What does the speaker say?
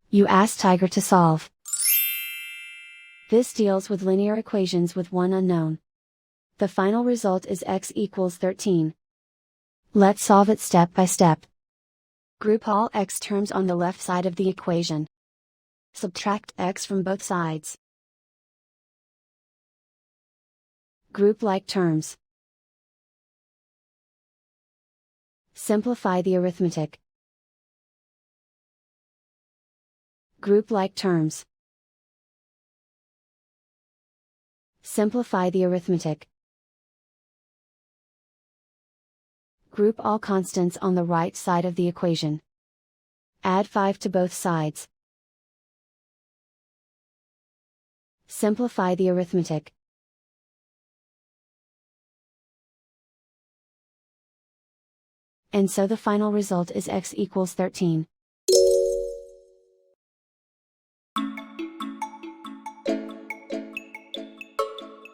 You ask Tiger to solve. This deals with linear equations with one unknown. The final result is x equals 13. Let's solve it step by step. Group all x terms on the left side of the equation. Subtract x from both sides. Group like terms. Simplify the arithmetic. Group like terms. Simplify the arithmetic. Group all constants on the right side of the equation. Add 5 to both sides. Simplify the arithmetic. And so the final result is x equals 13.